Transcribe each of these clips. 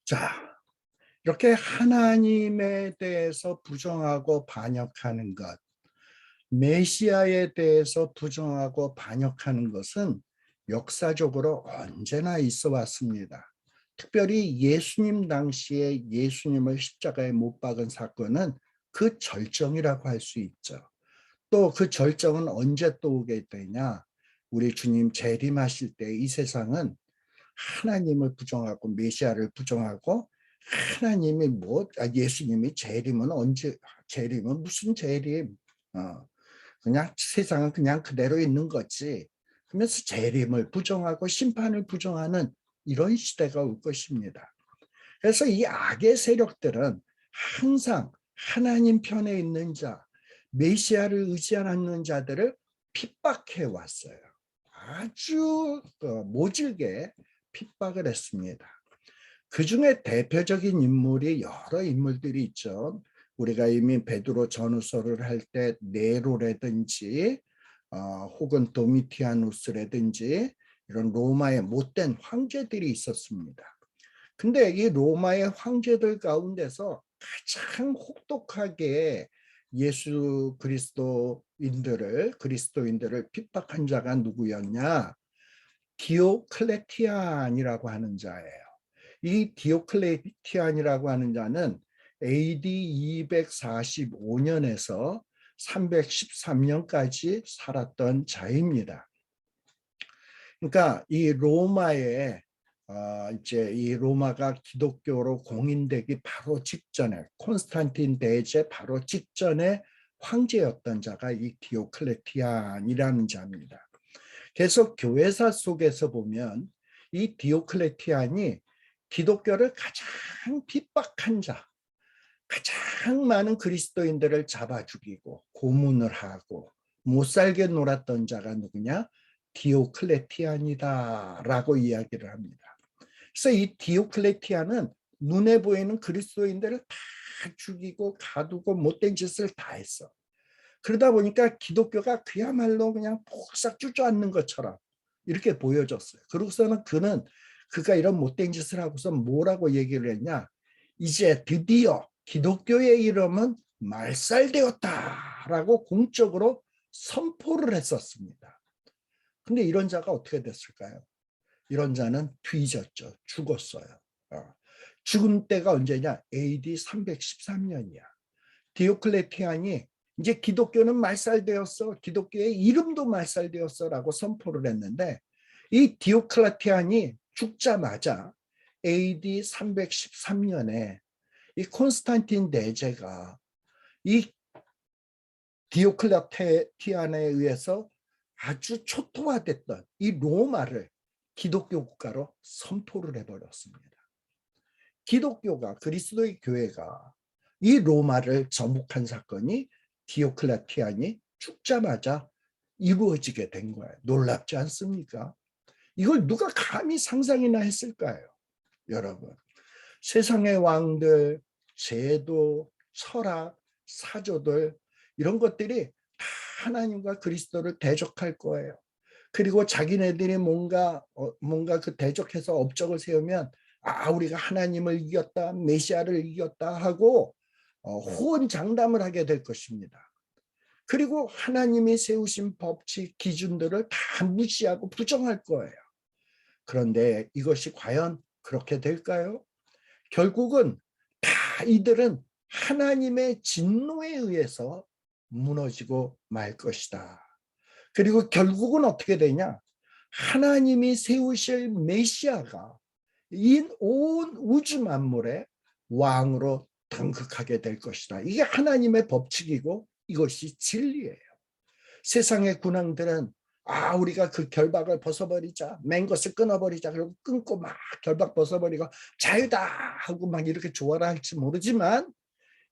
자, 이렇게 하나님에 대해서 부정하고 반역하는 것, 메시아에 대해서 부정하고 반역하는 것은 역사적으로 언제나 있어 왔습니다. 특별히 예수님 당시에 예수님을 십자가에 못 박은 사건은 그 절정이라고 할 수 있죠. 또 그 절정은 언제 또 오게 되냐? 우리 주님 재림하실 때 이 세상은 하나님을 부정하고 메시아를 부정하고 하나님이 예수님이 재림은 언제, 재림은 무슨 재림? 그냥 세상은 그냥 그대로 있는 거지. 그러면서 재림을 부정하고 심판을 부정하는 이런 시대가 올 것입니다. 그래서 이 악의 세력들은 항상 하나님 편에 있는 자, 메시아를 의지하는 자들을 핍박해 왔어요. 아주 모질게 핍박을 했습니다. 그 중에 대표적인 인물이 여러 인물들이 있죠. 우리가 이미 베드로 전후서를 할 때 네로라든지 혹은 도미티아누스라든지 이런 로마의 못된 황제들이 있었습니다. 근데 이 로마의 황제들 가운데서 가장 혹독하게 예수 그리스도인들을 핍박한 자가 누구였냐? 디오클레티안이라고 하는 자예요. 이 디오클레티안이라고 하는 자는 AD 245년에서 313년까지 살았던 자입니다. 그러니까 이 로마의 이제 이 로마가 기독교로 공인되기 바로 직전에 콘스탄틴 대제 바로 직전에 황제였던 자가 이 디오클레티안이라는 자입니다. 계속 교회사 속에서 보면 이 디오클레티안이 기독교를 가장 핍박한 자, 가장 많은 그리스도인들을 잡아 죽이고 고문을 하고 못 살게 놀았던 자가 누구냐? 디오클레티안이다라고 이야기를 합니다. 그래서 이 디오클레티안은 눈에 보이는 그리스도인들을 다 죽이고 가두고 못된 짓을 다 했어. 그러다 보니까 기독교가 그야말로 그냥 폭삭 주저앉는 것처럼 이렇게 보여졌어요. 그러고서는 그가 이런 못된 짓을 하고서 뭐라고 얘기를 했냐? 이제 드디어 기독교의 이름은 말살되었다라고 공적으로 선포를 했었습니다. 근데 이런 자가 어떻게 됐을까요? 이런 자는 뒤졌죠. 죽었어요. 죽은 때가 언제냐? AD 313년이야. 디오클레티안이 이제 기독교는 말살되었어. 기독교의 이름도 말살되었어라고 선포를 했는데 이 디오클레티안이 죽자마자 AD 313년에 이 콘스탄틴 대제가 이 디오클레티안에 의해서 아주 초토화됐던 이 로마를 기독교 국가로 선포를 해버렸습니다. 기독교가 그리스도의 교회가 이 로마를 정복한 사건이 디오클레티안이 죽자마자 이루어지게 된 거예요. 놀랍지 않습니까? 이걸 누가 감히 상상이나 했을까요? 여러분, 세상의 왕들, 제도, 철학, 사조들 이런 것들이 다 하나님과 그리스도를 대적할 거예요. 그리고 자기네들이 뭔가 그 대적해서 업적을 세우면 우리가 하나님을 이겼다, 메시아를 이겼다 하고 호언장담을 하게 될 것입니다. 그리고 하나님이 세우신 법칙, 기준들을 다 무시하고 부정할 거예요. 그런데 이것이 과연 그렇게 될까요? 결국은 다 이들은 하나님의 진노에 의해서 무너지고 말 것이다. 그리고 결국은 어떻게 되냐? 하나님이 세우실 메시아가 이 온 우주 만물의 왕으로 등극하게 될 것이다. 이게 하나님의 법칙이고 이것이 진리예요. 세상의 군왕들은 우리가 그 결박을 벗어버리자, 맨 것을 끊어버리자, 그리고 끊고 막 결박 벗어버리고 자유다 하고 막 이렇게 좋아라 할지 모르지만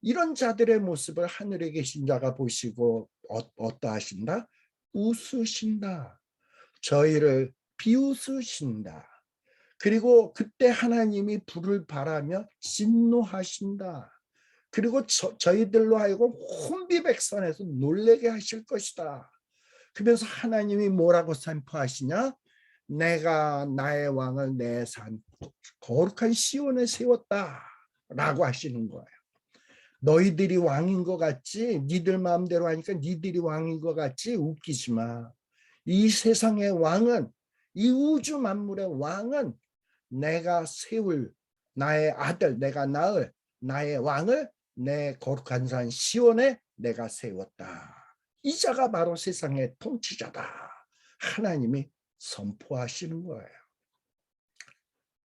이런 자들의 모습을 하늘에 계신 자가 보시고 어떠하신다? 웃으신다. 저희를 비웃으신다. 그리고 그때 하나님이 불을 발하며 진노하신다. 그리고 저희들로 하여금 혼비백산해서 놀라게 하실 것이다. 그러면서 하나님이 뭐라고 선포하시냐? 내가 나의 왕을 내 산 거룩한 시온에 세웠다라고 하시는 거예요. 너희들이 왕인 것 같지? 니들 마음대로 하니까 니들이 왕인 것 같지? 웃기지 마. 이 세상의 왕은, 이 우주 만물의 왕은 내가 세울 나의 아들, 내가 낳을 나의 왕을 내 거룩한 산 시온에 내가 세웠다. 이 자가 바로 세상의 통치자다. 하나님이 선포하시는 거예요.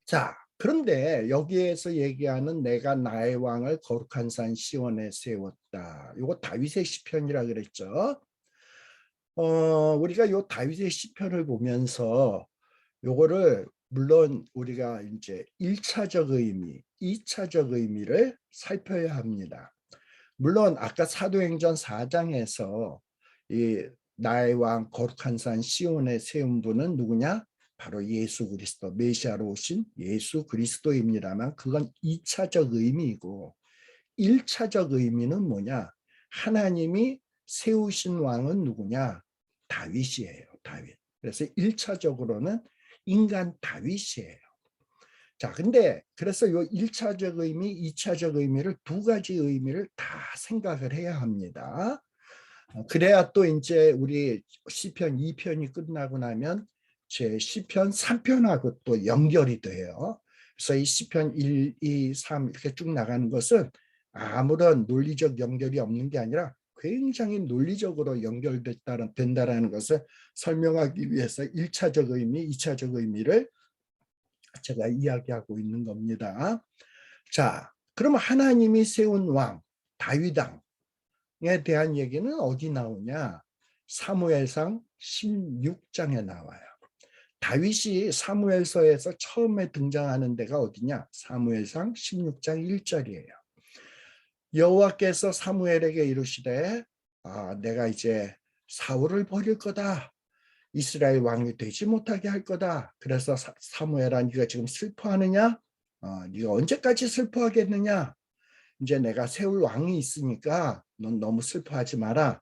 자, 그런데 여기에서 얘기하는 내가 나의 왕을 거룩한 산 시온에 세웠다. 이거 다윗의 시편이라 그랬죠. 우리가 요 다윗의 시편을 보면서 요거를 물론 우리가 이제 1차적 의미, 2차적 의미를 살펴야 합니다. 물론 아까 사도행전 4장에서 이 나의 왕 거룩한 산 시온에 세운 분은 누구냐? 바로 예수 그리스도, 메시아로 오신 예수 그리스도입니다만 그건 2차적 의미이고 1차적 의미는 뭐냐? 하나님이 세우신 왕은 누구냐? 다윗이에요. 다윗. 그래서 1차적으로는 인간 다윗이에요. 자, 근데 그래서 요 1차적 의미, 2차적 의미를 두 가지 의미를 다 생각을 해야 합니다. 그래야 또 이제 우리 시편 2편이 끝나고 나면 제 시편 3편하고 또 연결이 돼요. 그래서 이 시편 1, 2, 3 이렇게 쭉 나가는 것은 아무런 논리적 연결이 없는 게 아니라 굉장히 논리적으로 된다라는 것을 설명하기 위해서 1차적 의미, 2차적 의미를 제가 이야기하고 있는 겁니다. 자, 그럼 하나님이 세운 왕, 다윗 왕에 대한 얘기는 어디 나오냐? 사무엘상 16장에 나와요. 다윗이 사무엘서에서 처음에 등장하는 데가 어디냐? 사무엘상 16장 1절이에요. 여호와께서 사무엘에게 이르시되 내가 이제 사울을 버릴 거다. 이스라엘 왕이 되지 못하게 할 거다. 그래서 사무엘아 네가 지금 슬퍼하느냐? 네가 언제까지 슬퍼하겠느냐? 이제 내가 세울 왕이 있으니까 넌 너무 슬퍼하지 마라.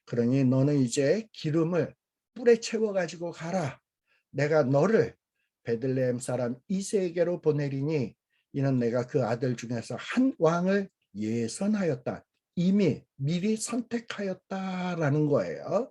그러니 너는 이제 기름을 뿔에 채워가지고 가라. 내가 너를 베들레헴 사람 이새에게로 보내리니 이는 내가 그 아들 중에서 한 왕을 예선하였다. 이미 미리 선택하였다라는 거예요.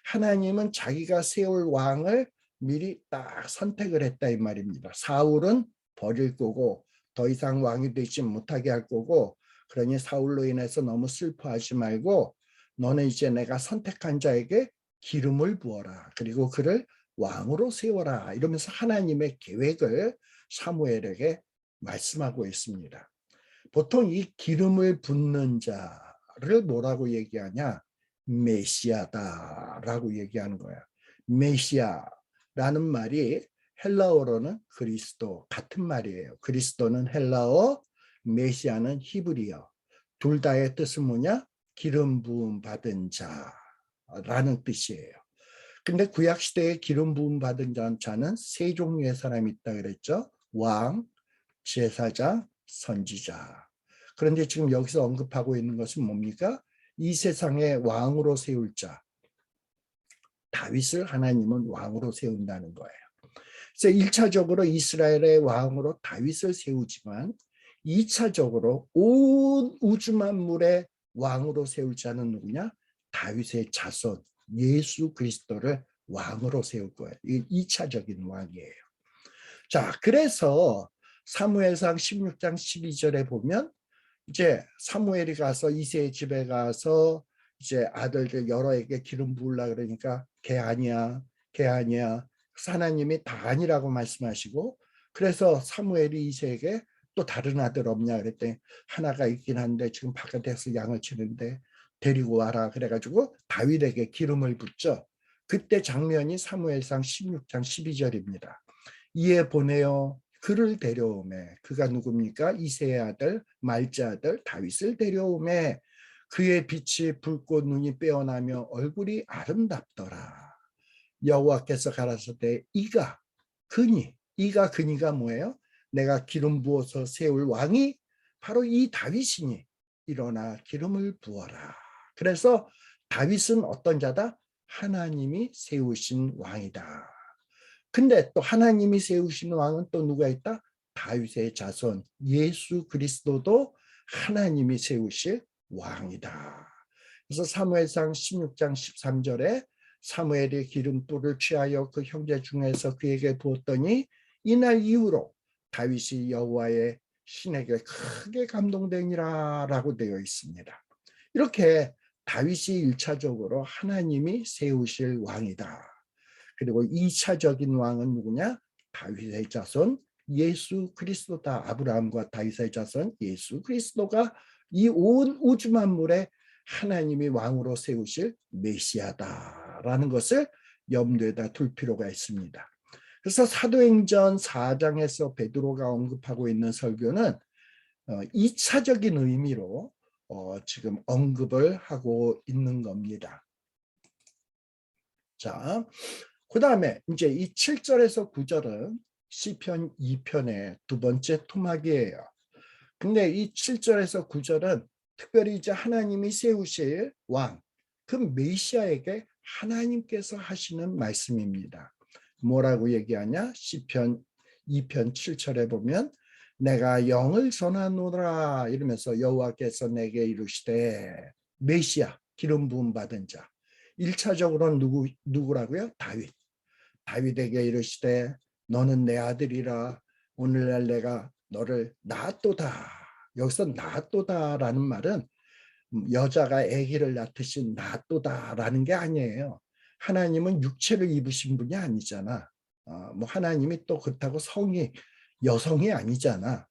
하나님은 자기가 세울 왕을 미리 딱 선택을 했다 이 말입니다. 사울은 버릴 거고 더 이상 왕이 되지 못하게 할 거고 그러니 사울로 인해서 너무 슬퍼하지 말고 너는 이제 내가 선택한 자에게 기름을 부어라. 그리고 그를 왕으로 세워라. 이러면서 하나님의 계획을 사무엘에게 말씀하고 있습니다. 보통 이 기름을 붓는 자를 뭐라고 얘기하냐? 메시아다라고 얘기하는 거야. 메시아라는 말이 헬라어로는 그리스도 같은 말이에요. 그리스도는 헬라어, 메시아는 히브리어. 둘 다의 뜻은 뭐냐? 기름 부음 받은 자라는 뜻이에요. 근데 구약 시대에 기름 부음 받은 자는 세 종류의 사람이 있다 그랬죠. 왕, 제사장, 선지자. 그런데 지금 여기서 언급하고 있는 것은 뭡니까? 이 세상의 왕으로 세울 자, 다윗을 하나님은 왕으로 세운다는 거예요. 그래서 1차적으로 이스라엘의 왕으로 다윗을 세우지만 2차적으로 온 우주 만물의 왕으로 세울 자는 누구냐? 다윗의 자손 예수 그리스도를 왕으로 세울 거예요. 이게 2차적인 왕이에요. 자, 그래서 사무엘상 16장 12절에 보면 이제 사무엘이 가서 이새의 집에 가서 이제 아들들 여러에게 기름 부으려 그러니까 걔 아니야, 걔 아니야. 하나님이 다 아니라고 말씀하시고 그래서 사무엘이 이새에게 또 다른 아들 없냐 그랬더니 하나가 있긴 한데 지금 바깥에서 양을 치는데 데리고 와라 그래가지고 다윗에게 기름을 붓죠. 그때 장면이 사무엘상 16장 12절입니다. 이에 보내어 그를 데려오매 그가 누굽니까? 이새의 아들 말자 아들 다윗을 데려오매 그의 빛이 붉고 눈이 빼어나며 얼굴이 아름답더라. 여호와께서 가라사대 이가 그니가 뭐예요? 내가 기름 부어서 세울 왕이 바로 이 다윗이니 일어나 기름을 부어라. 그래서 다윗은 어떤 자다? 하나님이 세우신 왕이다. 근데 또 하나님이 세우신 왕은 또 누가 있다? 다윗의 자손 예수 그리스도도 하나님이 세우실 왕이다. 그래서 사무엘상 16장 13절에 사무엘이 기름불을 취하여 그 형제 중에서 그에게 부었더니 이날 이후로 다윗이 여호와의 신에게 크게 감동되니라 라고 되어 있습니다. 이렇게 다윗이 1차적으로 하나님이 세우실 왕이다. 그리고 2차적인 왕은 누구냐? 다윗의 자손 예수 그리스도다. 아브라함과 다윗의 자손 예수 그리스도가 이 온 우주 만물에 하나님이 왕으로 세우실 메시아다라는 것을 염두에다 둘 필요가 있습니다. 그래서 사도행전 4장에서 베드로가 언급하고 있는 설교는 2차적인 의미로 지금 언급을 하고 있는 겁니다. 자, 그 다음에 이제 이 7절에서 9절은 시편 2편의 두 번째 토막이에요. 근데 이 7절에서 9절은 특별히 이제 하나님이 세우실 왕, 그 메시아에게 하나님께서 하시는 말씀입니다. 뭐라고 얘기하냐? 시편 2편 7절에 보면 내가 영을 전하노라 이러면서 여호와께서 내게 이르시되 메시아 기름 부음 받은 자 1차적으로는 누구라고요? 다윗. 다윗에게 이르시되 너는 내 아들이라 오늘날 내가 너를 낳았도다. 여기서 낳았도다라는 말은 여자가 아기를 낳듯이 낳았도다라는 게 아니에요. 하나님은 육체를 입으신 분이 아니잖아. 뭐 하나님이 또 그렇다고 성이 여성이 아니잖아.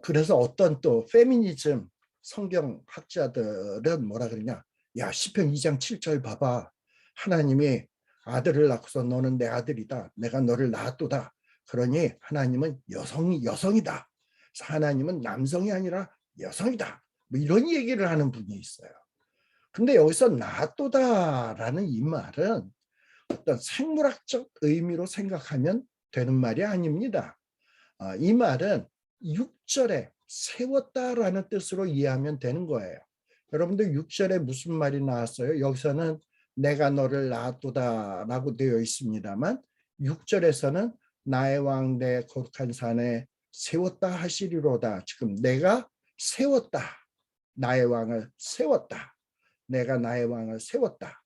그래서 어떤 또 페미니즘 성경학자들은 뭐라 그러냐? 야 시편 2장 7절 봐봐. 하나님이 아들을 낳고서 너는 내 아들이다. 내가 너를 낳았도다. 그러니 하나님은 여성이다. 하나님은 남성이 아니라 여성이다. 뭐 이런 얘기를 하는 분이 있어요. 근데 여기서 낳았도다라는 이 말은 어떤 생물학적 의미로 생각하면 되는 말이 아닙니다. 이 말은 6절에 세웠다라는 뜻으로 이해하면 되는 거예요. 여러분들 6절에 무슨 말이 나왔어요? 여기서는 내가 너를 낳았도다라고 되어 있습니다만 6절에서는 나의 왕 내 거룩한 산에 세웠다 하시리로다. 지금 내가 세웠다. 나의 왕을 세웠다. 내가 나의 왕을 세웠다.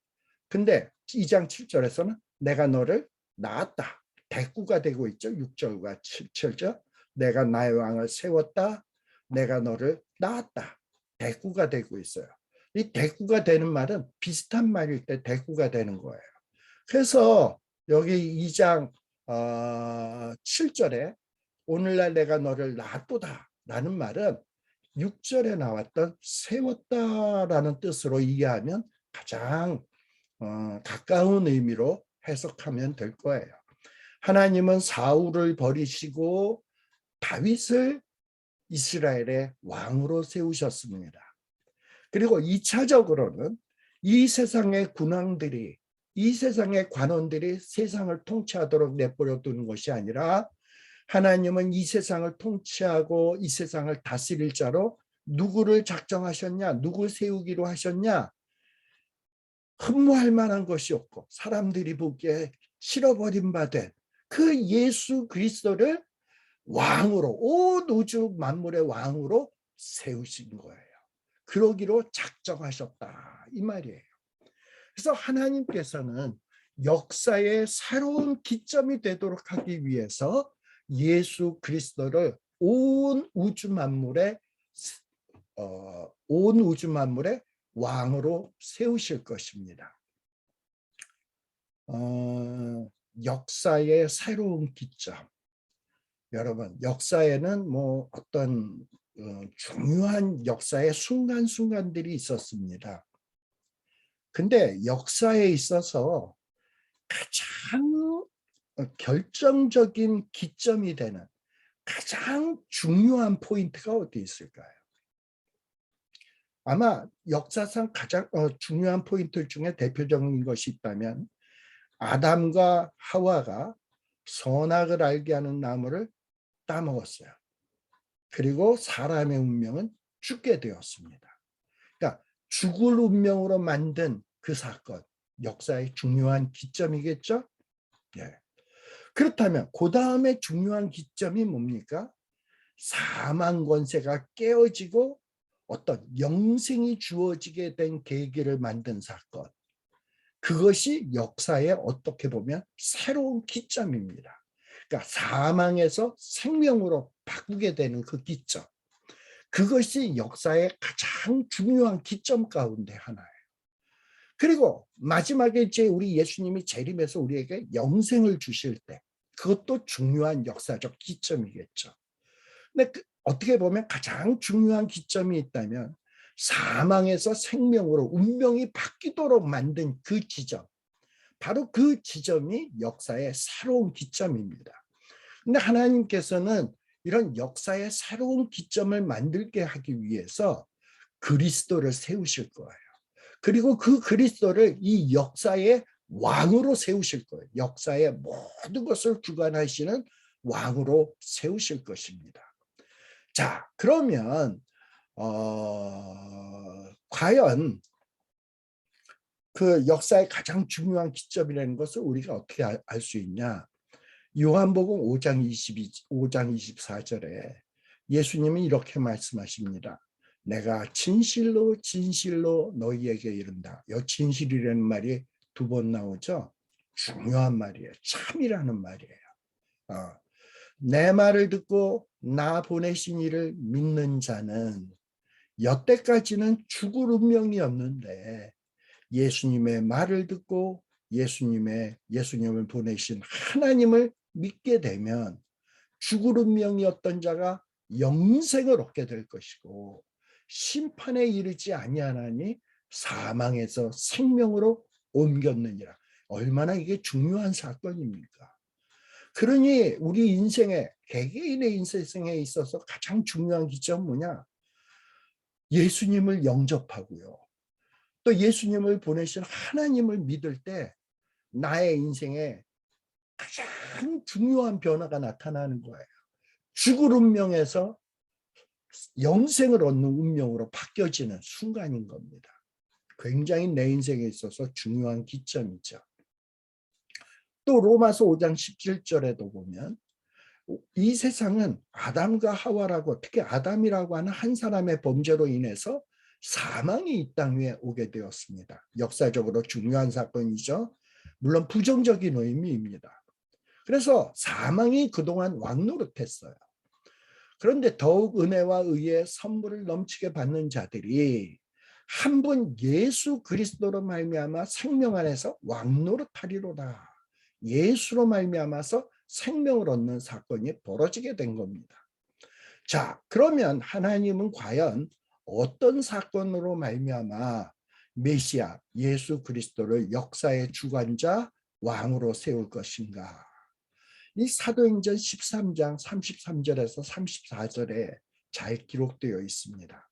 근데 2장 7절에서는 내가 너를 낳았다. 대꾸가 되고 있죠. 6절과 7절. 내가 나의 왕을 세웠다. 내가 너를 낳았다. 대꾸가 되고 있어요. 이 대꾸가 되는 말은 비슷한 말일 때 대꾸가 되는 거예요. 그래서 여기 2장 7절에 오늘날 내가 너를 낳았도다 라는 말은 6절에 나왔던 세웠다라는 뜻으로 이해하면 가장 가까운 의미로 해석하면 될 거예요. 하나님은 사울을 버리시고 다윗을 이스라엘의 왕으로 세우셨습니다. 그리고 2차적으로는 이 세상의 군왕들이 이 세상의 관원들이 세상을 통치하도록 내버려 두는 것이 아니라 하나님은 이 세상을 통치하고 이 세상을 다스릴 자로 누구를 작정하셨냐? 누굴 세우기로 하셨냐? 흠모할 만한 것이 없고 사람들이 보기에 실어버림받은 그 예수 그리스도를 왕으로 온 우주 만물의 왕으로 세우신 거예요. 그러기로 작정하셨다 이 말이에요. 그래서 하나님께서는 역사의 새로운 기점이 되도록 하기 위해서 예수 그리스도를 온 우주 만물의 왕으로 세우실 것입니다. 역사의 새로운 기점. 여러분, 역사에는 뭐 어떤 중요한 역사의 순간순간들이 있었습니다. 근데 역사에 있어서 가장 결정적인 기점이 되는 가장 중요한 포인트가 어디 있을까요? 아마 역사상 가장 중요한 포인트 중에 대표적인 것이 있다면 아담과 하와가 선악을 알게 하는 나무를 따먹었어요. 그리고 사람의 운명은 죽게 되었습니다. 그러니까 죽을 운명으로 만든 그 사건, 역사의 중요한 기점이겠죠? 예. 그렇다면 그 다음에 중요한 기점이 뭡니까? 사망 권세가 깨어지고 어떤 영생이 주어지게 된 계기를 만든 사건. 그것이 역사에 어떻게 보면 새로운 기점입니다. 그러니까 사망에서 생명으로 바꾸게 되는 그 기점. 그것이 역사의 가장 중요한 기점 가운데 하나예요. 그리고 마지막에 이제 우리 예수님이 재림해서 우리에게 영생을 주실 때 그것도 중요한 역사적 기점이겠죠. 근데 어떻게 보면 가장 중요한 기점이 있다면 사망에서 생명으로 운명이 바뀌도록 만든 그 지점. 바로 그 지점이 역사의 새로운 기점입니다. 근데 하나님께서는 이런 역사의 새로운 기점을 만들게 하기 위해서 그리스도를 세우실 거예요. 그리고 그 그리스도를 이 역사의 왕으로 세우실 거예요. 역사의 모든 것을 주관하시는 왕으로 세우실 것입니다. 자, 그러면 과연 그 역사의 가장 중요한 기점이라는 것을 우리가 어떻게 알 수 있냐? 요한복음 5장 24절에 예수님이 이렇게 말씀하십니다. 내가 진실로 진실로 너희에게 이른다. 이 진실이라는 말이 2번 나오죠. 중요한 말이에요. 참이라는 말이에요. 내 말을 듣고 나 보내신 이를 믿는 자는 여태까지는 죽을 운명이었는데 예수님의 말을 듣고 예수님을 보내신 하나님을 믿게 되면 죽을 운명이었던 자가 영생을 얻게 될 것이고 심판에 이르지 아니하나니 사망에서 생명으로 옮겼느니라. 얼마나 이게 중요한 사건입니까? 그러니 우리 인생에 개개인의 인생에 있어서 가장 중요한 기점은 뭐냐? 예수님을 영접하고요. 또 예수님을 보내신 하나님을 믿을 때 나의 인생에 가장 중요한 변화가 나타나는 거예요. 죽을 운명에서 영생을 얻는 운명으로 바뀌어지는 순간인 겁니다. 굉장히 내 인생에 있어서 중요한 기점이죠. 또 로마서 5장 17절에도 보면 이 세상은 아담과 하와라고 특히 아담이라고 하는 한 사람의 범죄로 인해서 사망이 이 땅 위에 오게 되었습니다. 역사적으로 중요한 사건이죠. 물론 부정적인 의미입니다. 그래서 사망이 그동안 왕노릇했어요. 그런데 더욱 은혜와 의의 선물을 넘치게 받는 자들이 한 분 예수 그리스도로 말미암아 생명 안에서 왕노릇하리로다. 예수로 말미암아서 생명을 얻는 사건이 벌어지게 된 겁니다. 자, 그러면 하나님은 과연 어떤 사건으로 말미암아 메시아 예수 그리스도를 역사의 주관자 왕으로 세울 것인가? 이 사도행전 13장 33절에서 34절에 잘 기록되어 있습니다.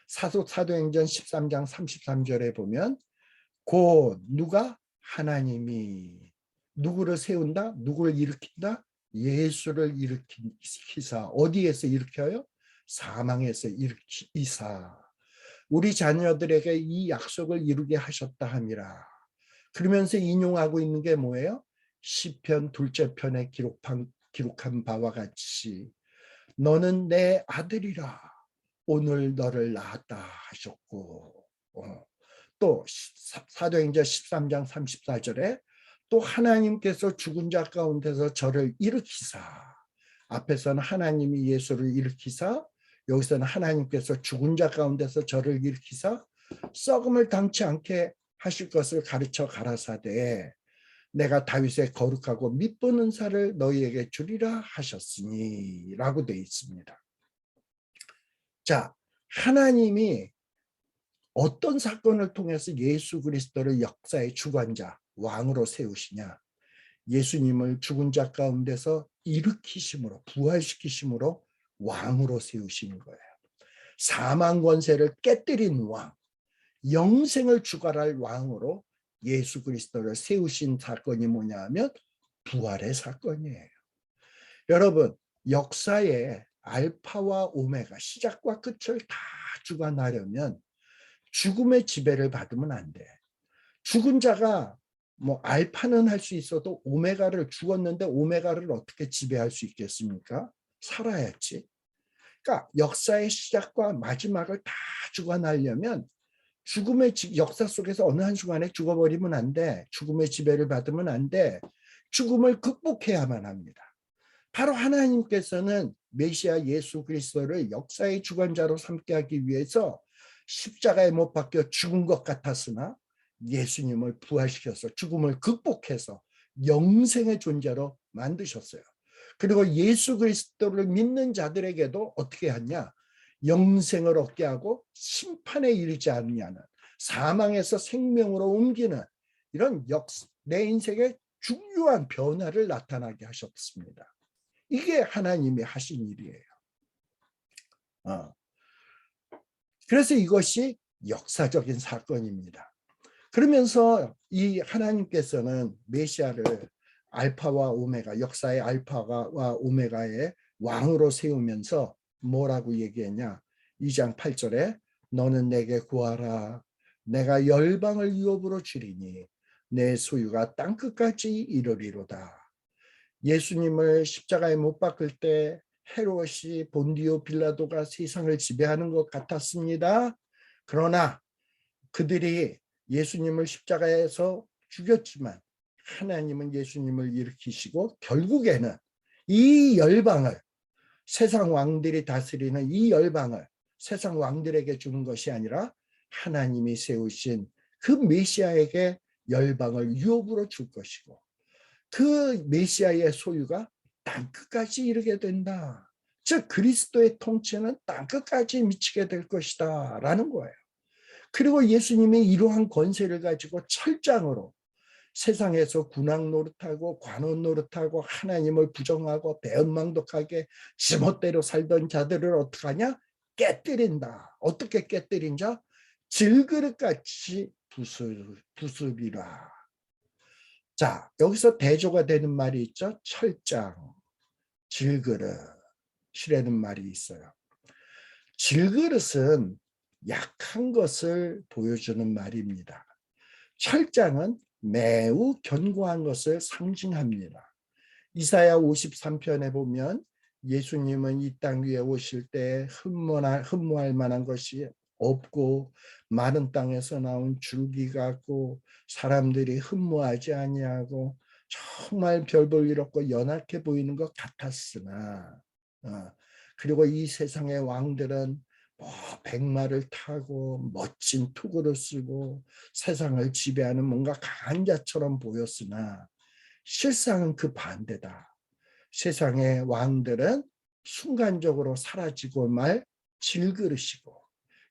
사도행전 13장 33절에 보면 곧 누가 하나님이 누구를 세운다? 누구를 일으킨다? 예수를 일으키사. 어디에서 일으켜요? 사망에서 일으키사. 우리 자녀들에게 이 약속을 이루게 하셨다 함이라. 그러면서 인용하고 있는 게 뭐예요? 시편 2째 편에 기록한 바와 같이 너는 내 아들이라 오늘 너를 낳았다 하셨고 또 사도행전 13장 34절에 또 하나님께서 죽은 자 가운데서 저를 일으키사. 앞에서는 하나님이 예수를 일으키사, 여기서는 하나님께서 죽은 자 가운데서 저를 일으키사 썩음을 당치 않게 하실 것을 가르쳐 가라사대 내가 다윗의 거룩하고 믿보는 살을 너희에게 주리라 하셨으니 라고 되어 있습니다. 자, 하나님이 어떤 사건을 통해서 예수 그리스도를 역사의 주관자, 왕으로 세우시냐? 예수님을 죽은 자 가운데서 일으키심으로, 부활시키심으로 왕으로 세우시는 거예요. 사망 권세를 깨뜨린 왕, 영생을 주관할 왕으로 예수 그리스도를 세우신 사건이 뭐냐 하면 부활의 사건이에요. 여러분, 역사의 알파와 오메가, 시작과 끝을 다 주관하려면 죽음의 지배를 받으면 안 돼. 죽은 자가 뭐 알파는 할 수 있어도 오메가를 죽었는데 오메가를 어떻게 지배할 수 있겠습니까? 살아야지. 그러니까 역사의 시작과 마지막을 다 주관하려면 죽음의 역사 속에서 어느 한순간에 죽어버리면 안 돼. 죽음의 지배를 받으면 안 돼. 죽음을 극복해야만 합니다. 바로 하나님께서는 메시아 예수 그리스도를 역사의 주관자로 삼게 하기 위해서 십자가에 못 박혀 죽은 것 같았으나 예수님을 부활시켜서 죽음을 극복해서 영생의 존재로 만드셨어요. 그리고 예수 그리스도를 믿는 자들에게도 어떻게 하냐? 영생을 얻게 하고 심판에 이르지 않느냐는, 사망에서 생명으로 옮기는 이런 내 인생의 중요한 변화를 나타나게 하셨습니다. 이게 하나님이 하신 일이에요. 그래서 이것이 역사적인 사건입니다. 그러면서 이 하나님께서는 메시아를 알파와 오메가, 역사의 알파와 오메가의 왕으로 세우면서 뭐라고 얘기했냐? 2장 8절에 너는 내게 구하라. 내가 열방을 유업으로 주리니 내 소유가 땅끝까지 이르리로다. 예수님을 십자가에 못 박을 때 헤롯이 본디오 빌라도가 세상을 지배하는 것 같았습니다. 그러나 그들이 예수님을 십자가에서 죽였지만 하나님은 예수님을 일으키시고 결국에는 이 열방을, 세상 왕들이 다스리는 이 열방을 세상 왕들에게 주는 것이 아니라 하나님이 세우신 그 메시아에게 열방을 유업으로 줄 것이고 그 메시아의 소유가 땅끝까지 이르게 된다. 즉 그리스도의 통치는 땅끝까지 미치게 될 것이다 라는 거예요. 그리고 예수님이 이러한 권세를 가지고 철장으로 세상에서 군왕 노릇하고 관원 노릇하고 하나님을 부정하고 대언망독하게 지멋대로 살던 자들을 어떻게 하냐? 깨뜨린다. 어떻게 깨뜨린자? 질그릇같이 부수리라. 자, 여기서 대조가 되는 말이 있죠. 철장, 질그릇이라는 말이 있어요. 질그릇은 약한 것을 보여주는 말입니다. 철장은 매우 견고한 것을 상징합니다. 이사야 53편에 보면 예수님은 이 땅 위에 오실 때 흠모할 만한 것이 없고 마른 땅에서 나온 줄기 같고 사람들이 흠모하지 아니하고 정말 별 볼 일 없고 연약해 보이는 것 같았으나 그리고 이 세상의 왕들은 뭐 백마를 타고 멋진 투구를 쓰고 세상을 지배하는 뭔가 강한 자처럼 보였으나 실상은 그 반대다. 세상의 왕들은 순간적으로 사라지고 말 질그릇이고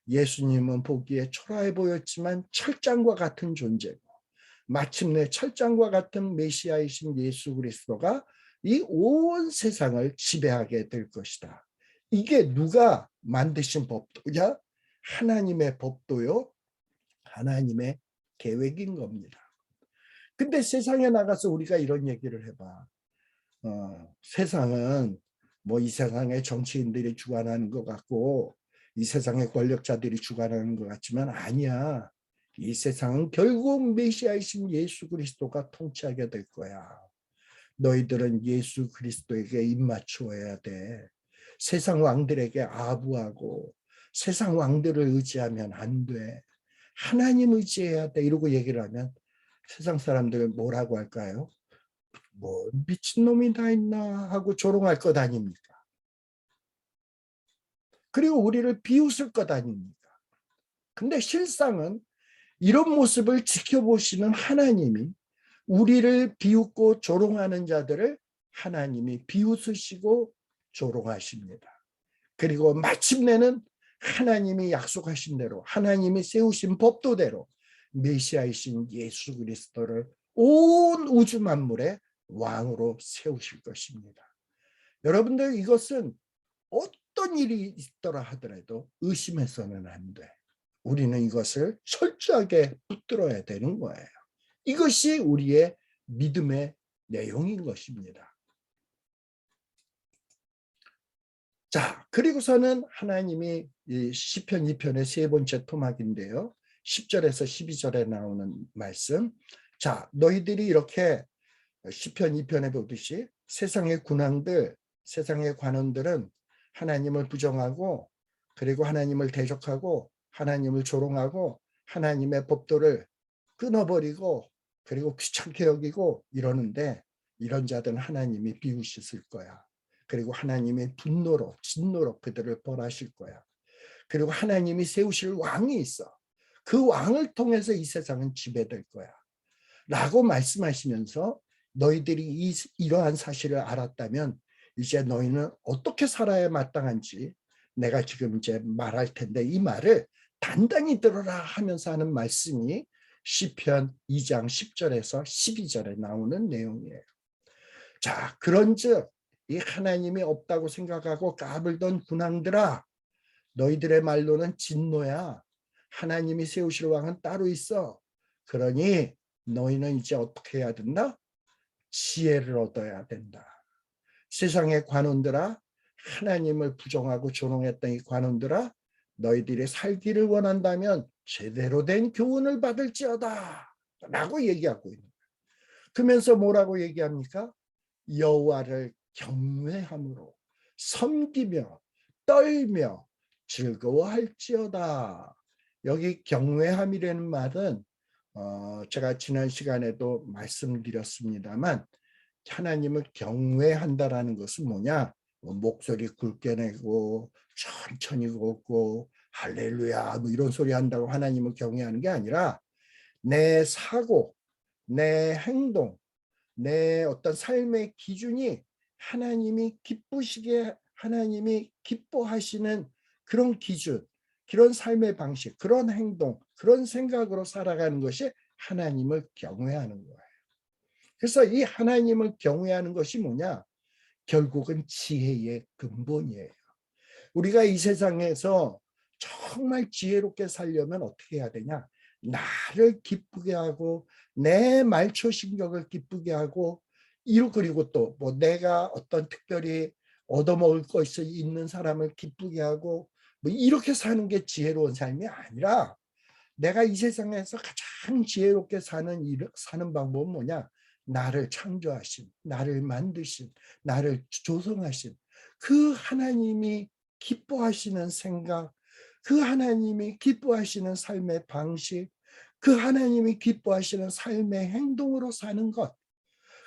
예수님은 보기에 초라해 보였지만 철장과 같은 존재고 마침내 철장과 같은 메시아이신 예수 그리스도가 이 온 세상을 지배하게 될 것이다. 이게 누가 만드신 법도냐? 하나님의 법도요. 하나님의 계획인 겁니다. 근데 세상에 나가서 우리가 이런 얘기를 해봐. 세상은 뭐 이 세상의 정치인들이 주관하는 것 같고 이 세상의 권력자들이 주관하는 것 같지만 아니야. 이 세상은 결국 메시아이신 예수 그리스도가 통치하게 될 거야. 너희들은 예수 그리스도에게 입맞추어야 돼. 세상 왕들에게 아부하고 세상 왕들을 의지하면 안 돼. 하나님 의지해야 돼. 이러고 얘기를 하면 세상 사람들 뭐라고 할까요? 뭐 미친놈이 다 있나 하고 조롱할 것 아닙니까? 그리고 우리를 비웃을 것 아닙니까? 근데 실상은 이런 모습을 지켜보시는 하나님이 우리를 비웃고 조롱하는 자들을 하나님이 비웃으시고 조롱하십니다. 그리고 마침내는 하나님이 약속하신 대로 하나님이 세우신 법도대로 메시아이신 예수 그리스도를 온 우주 만물의 왕으로 세우실 것입니다. 여러분들 이것은 어떤 일이 있더라 하더라도 의심해서는 안 돼. 우리는 이것을 철저하게 붙들어야 되는 거예요. 이것이 우리의 믿음의 내용인 것입니다. 자, 그리고서는 하나님이 시편 2편의 세 번째 토막인데요. 10절에서 12절에 나오는 말씀. 자, 너희들이 이렇게 시편 2편에 보듯이 세상의 군왕들, 세상의 관원들은 하나님을 부정하고 그리고 하나님을 대적하고 하나님을 조롱하고 하나님의 법도를 끊어버리고 그리고 귀찮게 여기고 이러는데 이런 자들은 하나님이 비우셨을 거야. 그리고 하나님의 분노로 진노로 그들을 벌하실 거야. 그리고 하나님이 세우실 왕이 있어. 그 왕을 통해서 이 세상은 지배될 거야. 라고 말씀하시면서 너희들이 이러한 사실을 알았다면 이제 너희는 어떻게 살아야 마땅한지 내가 지금 이제 말할 텐데 이 말을 단단히 들어라 하면서 하는 말씀이 시편 2장 10절에서 12절에 나오는 내용이에요. 자, 그런즉 이 하나님이 없다고 생각하고 까불던 군왕들아, 너희들의 말로는 진노야. 하나님이 세우실 왕은 따로 있어. 그러니 너희는 이제 어떻게 해야 된다? 지혜를 얻어야 된다. 세상의 관원들아, 하나님을 부정하고 조롱했던 이 관원들아, 너희들이 살기를 원한다면 제대로 된 교훈을 받을지어다 라고 얘기하고 있는 거예요. 그러면서 뭐라고 얘기합니까? 여호와를 경외함으로 섬기며 떨며 즐거워할지어다. 여기 경외함이라는 말은 제가 지난 시간에도 말씀드렸습니다만 하나님을 경외한다라는 것은 뭐냐? 목소리 굵게 내고 천천히 걷고 할렐루야 뭐 이런 소리 한다고 하나님을 경외하는 게 아니라 내 사고, 내 행동, 내 어떤 삶의 기준이 하나님이 기쁘시게 하나님이 기뻐하시는 그런 기준, 그런 삶의 방식, 그런 행동, 그런 생각으로 살아가는 것이 하나님을 경외하는 거예요. 그래서 이 하나님을 경외하는 것이 뭐냐? 결국은 지혜의 근본이에요. 우리가 이 세상에서 정말 지혜롭게 살려면 어떻게 해야 되냐? 나를 기쁘게 하고 내 말초신경을 기쁘게 하고 그리고 또 뭐 내가 어떤 특별히 얻어먹을 것이 있는 사람을 기쁘게 하고 뭐 이렇게 사는 게 지혜로운 삶이 아니라 내가 이 세상에서 가장 지혜롭게 사는 방법은 뭐냐? 나를 창조하신, 나를 만드신, 나를 조성하신 그 하나님이 기뻐하시는 생각, 그 하나님이 기뻐하시는 삶의 방식, 그 하나님이 기뻐하시는 삶의 행동으로 사는 것.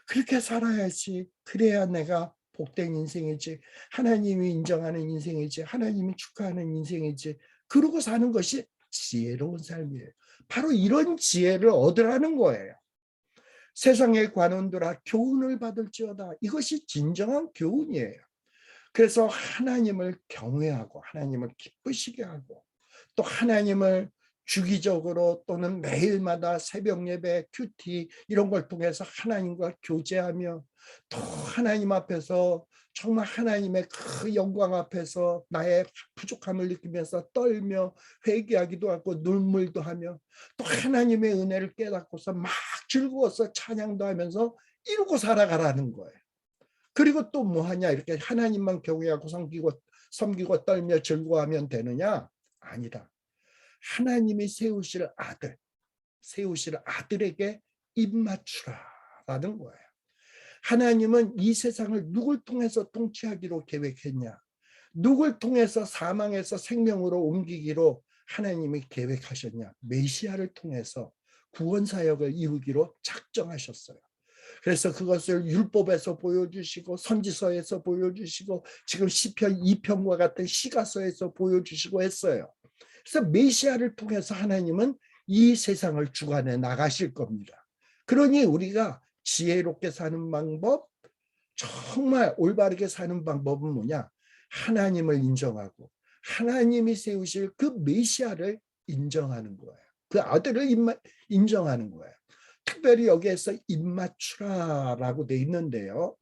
그렇게 살아야지. 그래야 내가 복된 인생이지. 하나님이 인정하는 인생이지. 하나님이 축하하는 인생이지. 그러고 사는 것이 지혜로운 삶이에요. 바로 이런 지혜를 얻으라는 거예요. 세상의 관원들아 교훈을 받을지어다. 이것이 진정한 교훈이에요. 그래서 하나님을 경외하고 하나님을 기쁘시게 하고 또 하나님을 주기적으로 또는 매일마다 새벽 예배, 큐티 이런 걸 통해서 하나님과 교제하며 또 하나님 앞에서 정말 하나님의 그 영광 앞에서 나의 부족함을 느끼면서 떨며 회개하기도 하고 눈물도 하며 또 하나님의 은혜를 깨닫고서 막 즐거워서 찬양도 하면서 이루고 살아가라는 거예요. 그리고 또 뭐 하냐? 이렇게 하나님만 경외하고 섬기고 떨며 즐거워하면 되느냐? 아니다. 하나님이 세우실 아들에게 입맞추라라는 거예요. 하나님은 이 세상을 누굴 통해서 통치하기로 계획했냐? 누굴 통해서 사망에서 생명으로 옮기기로 하나님이 계획하셨냐? 메시아를 통해서 구원 사역을 이루기로 작정하셨어요. 그래서 그것을 율법에서 보여주시고 선지서에서 보여주시고 지금 시편 2편과 같은 시가서에서 보여주시고 했어요. 그래서 메시아를 통해서 하나님은 이 세상을 주관해 나가실 겁니다. 그러니 우리가 지혜롭게 사는 방법, 정말 올바르게 사는 방법은 뭐냐? 하나님을 인정하고 하나님이 세우실 그 메시아를 인정하는 거예요. 그 아들을 인정하는 거예요. 특별히 여기에서 입맞추라라고 돼 있는데요.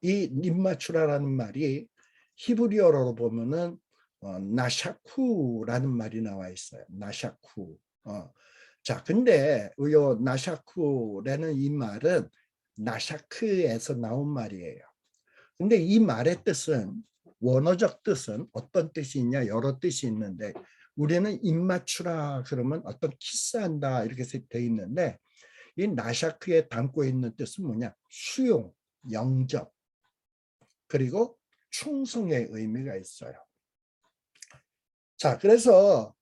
이 입맞추라라는 말이 히브리어로 보면은 나샤쿠라는 말이 나와 있어요. 나샤쿠. 자, 근데 이 나샤쿠라는 이 말은 나샤크에서 나온 말이에요. 근데 이 말의 뜻은 원어적 뜻은 어떤 뜻이 있냐? 여러 뜻이 있는데 우리는 입 맞추라 그러면 어떤 키스한다 이렇게 되어 있는데, 이 나샤크에 담고 있는 뜻은 뭐냐? 수용, 영접, 그리고 충성의 의미가 있어요. 자, 그래서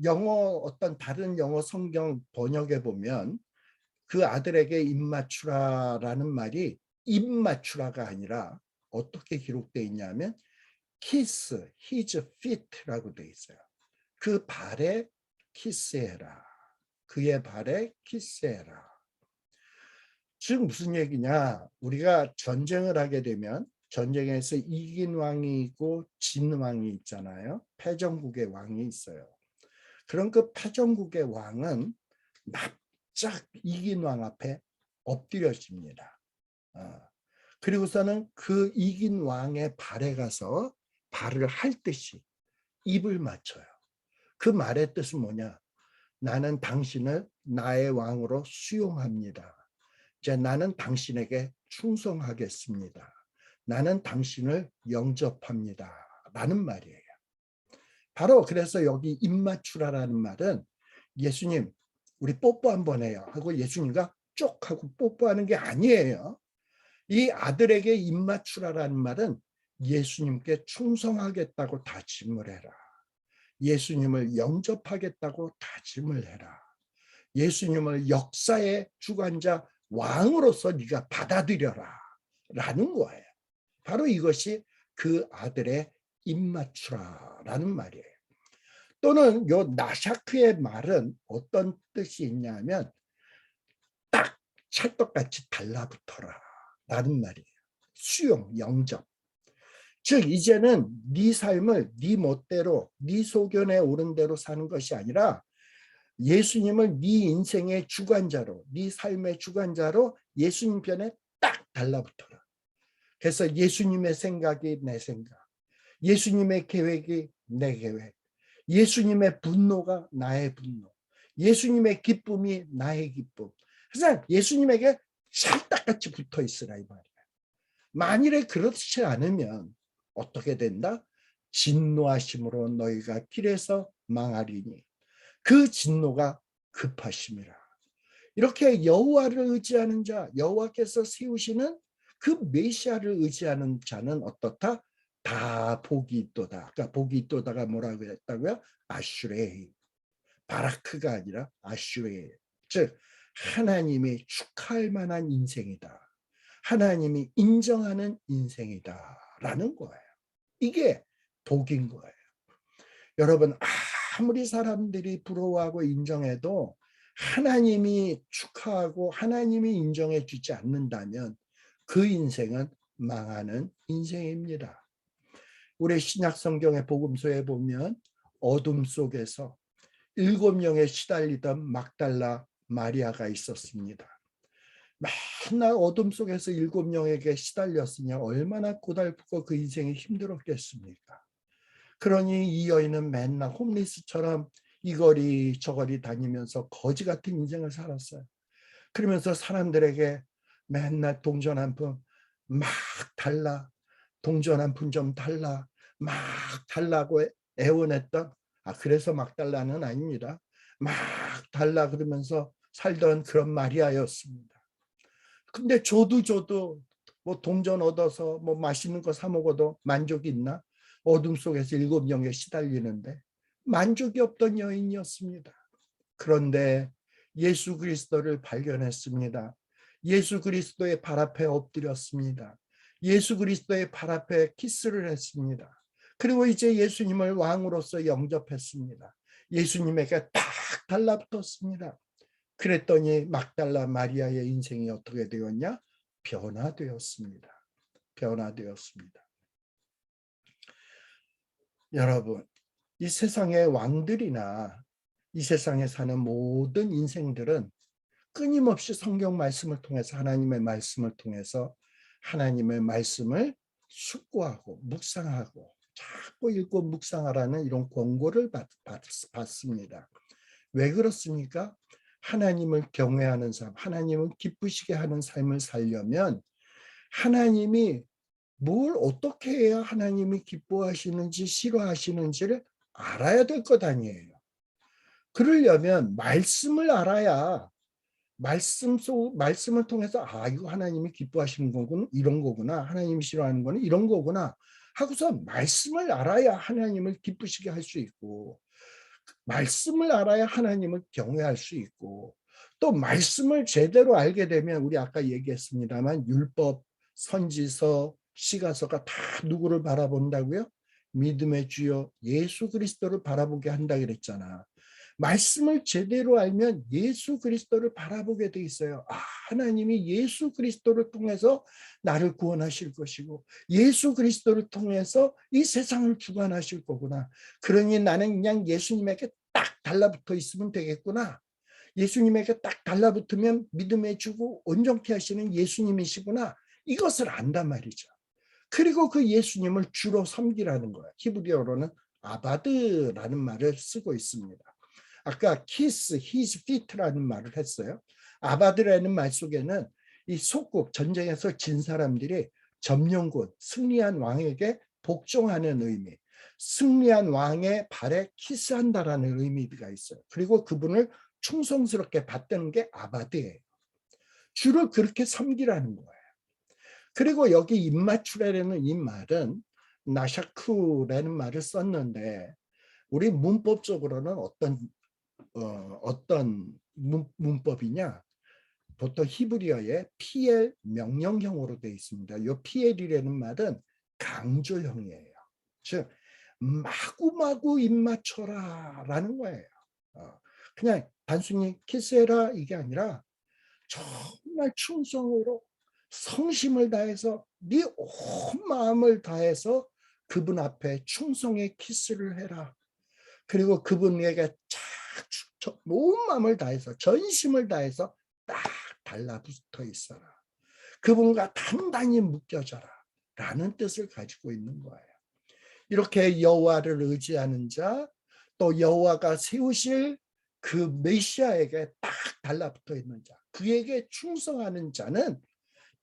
영어 어떤 다른 영어 성경 번역에 보면 그 아들에게 입 맞추라라는 말이 입 맞추라가 아니라 어떻게 기록되어 있냐면 kiss his feet라고 되어 있어요. 그 발에 키스해라. 그의 발에 키스해라. 즉 무슨 얘기냐? 우리가 전쟁을 하게 되면 전쟁에서 이긴 왕이 있고 진 왕이 있잖아요. 패전국의 왕이 있어요. 그럼 그 패전국의 왕은 납작 이긴 왕 앞에 엎드려집니다. 그리고서는 그 이긴 왕의 발에 가서 발을 할 듯이 입을 맞춰요. 그 말의 뜻은 뭐냐? 나는 당신을 나의 왕으로 수용합니다. 이제 나는 당신에게 충성하겠습니다. 나는 당신을 영접합니다. 라는 말이에요. 바로 그래서 여기 입 맞추라라는 말은 예수님 우리 뽀뽀 한번 해요 하고 예수님과 쪽 하고 뽀뽀하는 게 아니에요. 이 아들에게 입 맞추라라는 말은 예수님께 충성하겠다고 다짐을 해라. 예수님을 영접하겠다고 다짐을 해라. 예수님을 역사의 주관자 왕으로서 네가 받아들여라 라는 거예요. 바로 이것이 그 아들의 입 맞추라라는 말이에요. 또는 요 나샤크의 말은 어떤 뜻이 있냐면 딱 찰떡같이 달라붙어라 라는 말이에요. 수용, 영접. 즉 이제는 네 삶을 네 멋대로 네 소견에 오른 대로 사는 것이 아니라 예수님을 네 인생의 주관자로, 네 삶의 주관자로 예수님 편에 딱 달라붙어라. 그래서 예수님의 생각이 내 생각, 예수님의 계획이 내 계획, 예수님의 분노가 나의 분노, 예수님의 기쁨이 나의 기쁨. 그래서 예수님에게 찰떡같이 붙어 있으라 이 말이야. 만일에 그렇지 않으면 어떻게 된다? 진노하심으로 너희가 길에서 망하리니 그 진노가 급하심이라. 이렇게 여호와를 의지하는 자, 여호와께서 세우시는 그 메시아를 의지하는 자는 어떻다? 다 복이 있도다. 그러니까 복이 있도다가 뭐라고 했다고요? 아슈레이. 바라크가 아니라 아슈레이. 즉 하나님이 축하할 만한 인생이다. 하나님이 인정하는 인생이다라는 거예요. 이게 복인 거예요. 여러분 아무리 사람들이 부러워하고 인정해도 하나님이 축하하고 하나님이 인정해 주지 않는다면 그 인생은 망하는 인생입니다. 우리 신약성경의 복음서에 보면 어둠 속에서 7명에 시달리던 막달라 마리아가 있었습니다. 맨날 어둠 속에서 7명에게 시달렸으니 얼마나 고달프고 그 인생이 힘들었겠습니까? 그러니 이 여인은 맨날 홈리스처럼 이거리 저거리 다니면서 거지 같은 인생을 살았어요. 그러면서 사람들에게 맨날 동전 한 푼 막 달라, 동전 한 푼 좀 달라, 막 달라고 애원했던, 그래서 막 달라는 아닙니다. 막 달라 그러면서 살던 그런 마리아였습니다. 근데 줘도 뭐 동전 얻어서 뭐 맛있는 거 사 먹어도 만족이 있나? 어둠 속에서 7명에 시달리는데 만족이 없던 여인이었습니다. 그런데 예수 그리스도를 발견했습니다. 예수 그리스도의 발 앞에 엎드렸습니다. 예수 그리스도의 발 앞에 키스를 했습니다. 그리고 이제 예수님을 왕으로서 영접했습니다. 예수님에게 딱 달라붙었습니다. 그랬더니 막달라 마리아의 인생이 어떻게 되었냐? 변화되었습니다. 변화되었습니다. 여러분, 이 세상의 왕들이나 이 세상에 사는 모든 인생들은 끊임없이 성경 말씀을 통해서 하나님의 말씀을 통해서 하나님의 말씀을 숙고하고 묵상하고 자꾸 읽고 묵상하라는 이런 권고를 받습니다. 왜 그렇습니까? 하나님을 경외하는 삶, 하나님을 기쁘시게 하는 삶을 살려면 하나님이 뭘 어떻게 해야 하나님이 기뻐하시는지 싫어하시는지를 알아야 될 것 아니에요. 그러려면 말씀을 알아야 말씀을 통해서 이거 하나님이 기뻐하시는 거구나, 이런 거구나, 하나님이 싫어하는 거는 이런 거구나 하고서 말씀을 알아야 하나님을 기쁘시게 할 수 있고, 말씀을 알아야 하나님을 경외할 수 있고, 또 말씀을 제대로 알게 되면 우리 아까 얘기했습니다만 율법, 선지서, 시가서가 다 누구를 바라본다고요? 믿음의 주여 예수 그리스도를 바라보게 한다 그랬잖아. 말씀을 제대로 알면 예수 그리스도를 바라보게 돼 있어요. 하나님이 예수 그리스도를 통해서 나를 구원하실 것이고 예수 그리스도를 통해서 이 세상을 주관하실 거구나. 그러니 나는 그냥 예수님에게 딱 달라붙어 있으면 되겠구나. 예수님에게 딱 달라붙으면 믿음의 주고 온전케 하시는 예수님이시구나. 이것을 안단 말이죠. 그리고 그 예수님을 주로 섬기라는 거예요. 히브리어로는 아바드라는 말을 쓰고 있습니다. 아까 키스, his feet라는 말을 했어요. 아바드라는 말 속에는 이 속국 전쟁에서 진 사람들이 점령군, 승리한 왕에게 복종하는 의미, 승리한 왕의 발에 키스한다라는 의미가 있어요. 그리고 그분을 충성스럽게 받드는 게 아바드예요. 주를 그렇게 섬기라는 거예요. 그리고 여기 입맞추라는 이 말은 나샤쿠라는 말을 썼는데 우리 문법적으로는 어떤 문법이냐? 보통 히브리어에 PL 명령형으로 되어 있습니다. 이 PL이라는 말은 강조형이에요. 즉 마구마구 입맞춰라 라는 거예요. 그냥 단순히 키스해라 이게 아니라 정말 충성으로 성심을 다해서 네 온 마음을 다해서 그분 앞에 충성의 키스를 해라. 그리고 그분에게 온 마음을 다해서 전심을 다해서 딱 달라붙어 있어라. 그분과 단단히 묶여져라 라는 뜻을 가지고 있는 거예요. 이렇게 여호와를 의지하는 자, 또 여호와가 세우실 그 메시아에게 딱 달라붙어 있는 자, 그에게 충성하는 자는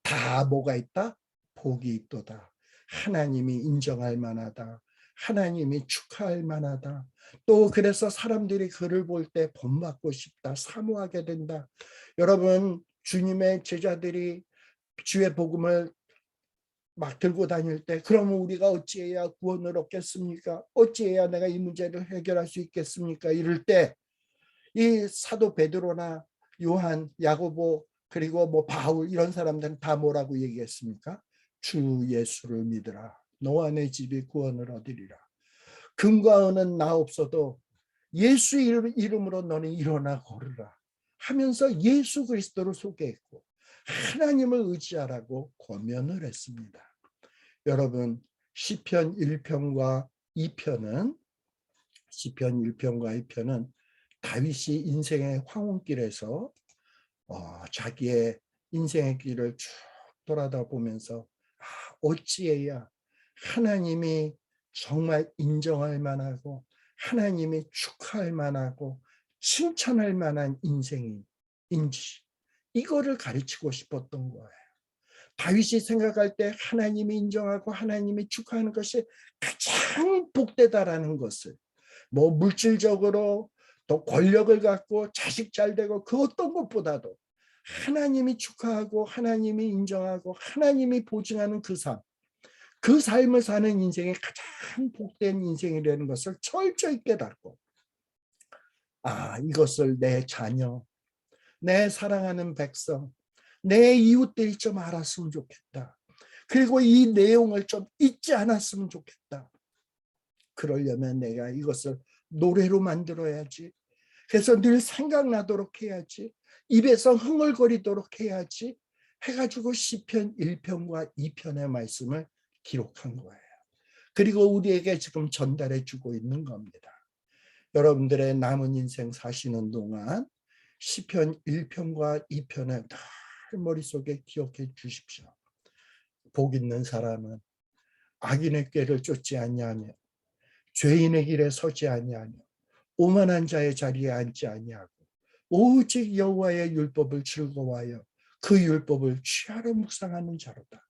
다 뭐가 있다? 복이 있도다. 하나님이 인정할 만하다. 하나님이 축하할 만하다. 또 그래서 사람들이 그를 볼 때 본받고 싶다. 사모하게 된다. 여러분, 주님의 제자들이 주의 복음을 막 들고 다닐 때 그러면 우리가 어찌해야 구원을 얻겠습니까? 어찌해야 내가 이 문제를 해결할 수 있겠습니까? 이럴 때 이 사도 베드로나 요한, 야고보 그리고 뭐 바울 이런 사람들은 다 뭐라고 얘기했습니까? 주 예수를 믿으라. 너와 내 집이 구원을 얻으리라. 금과 은은 나 없어도 예수 이름으로 너는 일어나 걸으라 하면서 예수 그리스도를 소개했고 하나님을 의지하라고 권면을 했습니다. 여러분, 시편 1편과 2편은 시편 1편과 2편은 다윗이 인생의 황혼길에서 자기의 인생의 길을 쭉 돌아다 보면서 어찌해야 하나님이 정말 인정할 만하고 하나님이 축하할 만하고 칭찬할 만한 인생인지 이거를 가르치고 싶었던 거예요. 다윗이 생각할 때 하나님이 인정하고 하나님이 축하하는 것이 가장 복되다라는 것을 뭐 물질적으로 또 권력을 갖고 자식 잘 되고 그 어떤 것보다도 하나님이 축하하고 하나님이 인정하고 하나님이 보증하는 그 삶, 그 삶을 사는 인생이 가장 복된 인생이라는 것을 철저히 깨닫고 이것을 내 자녀, 내 사랑하는 백성, 내 이웃들이 좀 알았으면 좋겠다. 그리고 이 내용을 좀 잊지 않았으면 좋겠다. 그러려면 내가 이것을 노래로 만들어야지. 그래서 늘 생각나도록 해야지. 입에서 흥얼거리도록 해야지. 해가지고 시편 1편과 2편의 말씀을 기록한 거예요. 그리고 우리에게 지금 전달해 주고 있는 겁니다. 여러분들의 남은 인생 사시는 동안 시편 1편과 2편을 늘 머릿속에 기억해 주십시오. 복 있는 사람은 악인의 꾀를 쫓지 아니하며 죄인의 길에 서지 아니하며 오만한 자의 자리에 앉지 아니하고 오직 여호와의 율법을 즐거워하여 그 율법을 취하러 묵상하는 자로다.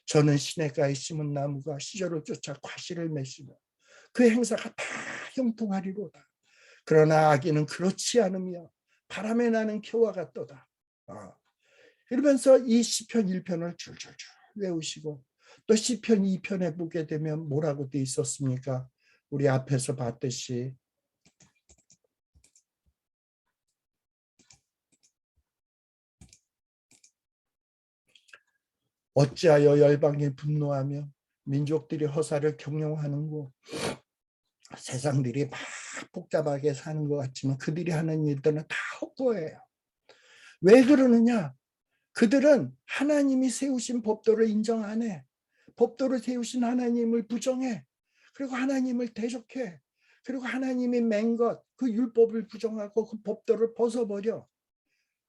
저는 시냇가에 심은 나무가 시절을 쫓아 과실을 맺으며 그 행사가 다 형통하리로다. 그러나 악인은 그렇지 않으며 바람에 나는 겨와 같도다. 이러면서 이 시편 1편을 줄줄줄 외우시고 또 시편 2편에 보게 되면 뭐라고 돼 있었습니까? 우리 앞에서 봤듯이 어찌하여 열방이 분노하며 민족들이 허사를 경영하는고. 세상들이 막 복잡하게 사는 것 같지만 그들이 하는 일들은 다 헛거예요. 왜 그러느냐? 그들은 하나님이 세우신 법도를 인정 안 해. 법도를 세우신 하나님을 부정해. 그리고 하나님을 대적해. 그리고 하나님이 맨 것, 그 율법을 부정하고 그 법도를 벗어버려.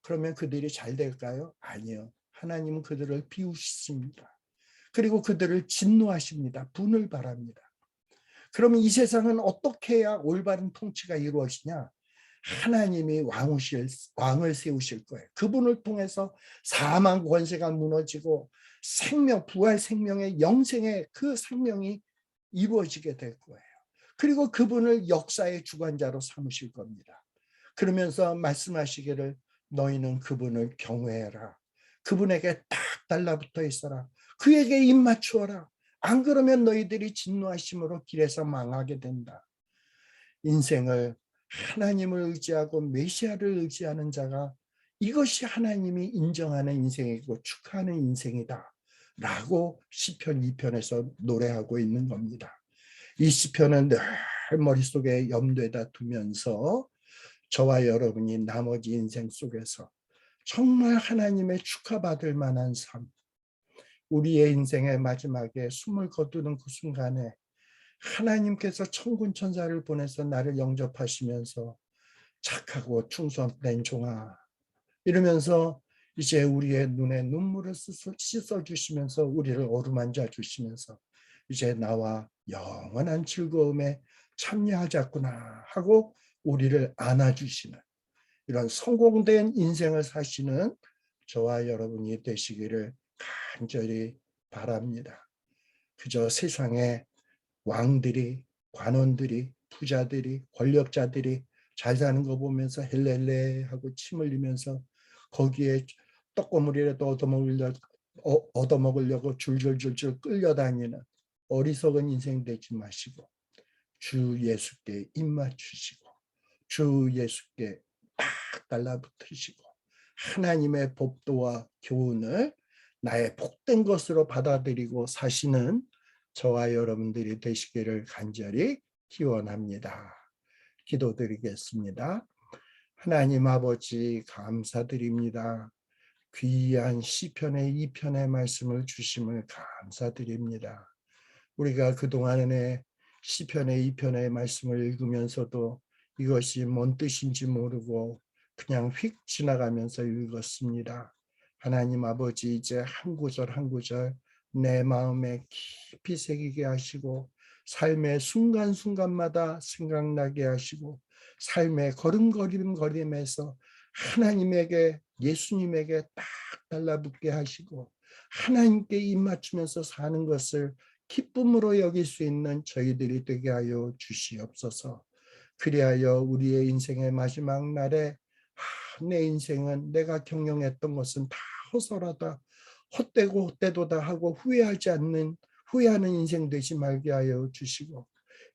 그러면 그들이 잘 될까요? 아니요. 하나님은 그들을 비우십니다. 그리고 그들을 진노하십니다. 분을 바랍니다. 그러면 이 세상은 어떻게 해야 올바른 통치가 이루어지냐? 하나님이 왕을 세우실 거예요. 그분을 통해서 사망 권세가 무너지고 생명, 부활 생명의 영생의 그 생명이 이루어지게 될 거예요. 그리고 그분을 역사의 주관자로 삼으실 겁니다. 그러면서 말씀하시기를 너희는 그분을 경외해라. 그분에게 딱 달라붙어 있어라. 그에게 입 맞추어라. 안 그러면 너희들이 진노하심으로 길에서 망하게 된다. 인생을 하나님을 의지하고 메시아를 의지하는 자가 이것이 하나님이 인정하는 인생이고 축하하는 인생이다 라고 시편 2편에서 노래하고 있는 겁니다. 이 시편은 늘 머릿속에 염두에다 두면서 저와 여러분이 나머지 인생 속에서 정말 하나님의 축하받을 만한 삶, 우리의 인생의 마지막에 숨을 거두는 그 순간에 하나님께서 천군 천사를 보내서 나를 영접하시면서 착하고 충성된 종아 이러면서 이제 우리의 눈에 눈물을 씻어주시면서 우리를 어루만져 주시면서 이제 나와 영원한 즐거움에 참여하자꾸나 하고 우리를 안아주시는 이런 성공된 인생을 사시는 저와 여러분이 되시기를 간절히 바랍니다. 그저 세상에 왕들이, 관원들이, 부자들이, 권력자들이 잘 사는 거 보면서 헬렐레 하고 침 흘리면서 거기에 떡고물이라도 얻어먹으려고 줄줄줄줄 끌려다니는 어리석은 인생 되지 마시고 주 예수께 입 맞추시고 주 예수께 딱 달라붙으시고 하나님의 법도와 교훈을 나의 복된 것으로 받아들이고 사시는 저와 여러분들이 되시기를 간절히 기원합니다. 기도드리겠습니다. 하나님 아버지 감사드립니다. 귀한 시편의 2편의 말씀을 주심을 감사드립니다. 우리가 그동안에 시편의 2편의 말씀을 읽으면서도 이것이 뭔 뜻인지 모르고 그냥 휙 지나가면서 읽었습니다. 하나님 아버지 이제 한 구절 한 구절 내 마음에 깊이 새기게 하시고 삶의 순간순간마다 생각나게 하시고 삶의 걸음걸음에서 하나님에게 예수님에게 딱 달라붙게 하시고 하나님께 입맞추면서 사는 것을 기쁨으로 여길 수 있는 저희들이 되게 하여 주시옵소서. 그리하여 우리의 인생의 마지막 날에 내 인생은 내가 경영했던 것은 다 허설하다, 헛되고 헛되도다 하고 후회하는 인생 되지 말게 하여 주시고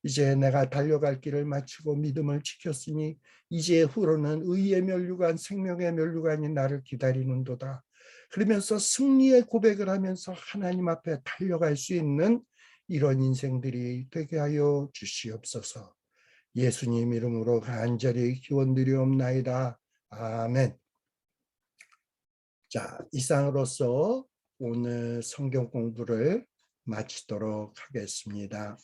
이제 내가 달려갈 길을 마치고 믿음을 지켰으니 이제 후로는 의의 면류관 생명의 면류관이 나를 기다리는도다. 그러면서 승리의 고백을 하면서 하나님 앞에 달려갈 수 있는 이런 인생들이 되게 하여 주시옵소서. 예수님 이름으로 간절히 기원드리옵나이다. 아멘. 자, 이상으로서 오늘 성경 공부를 마치도록 하겠습니다.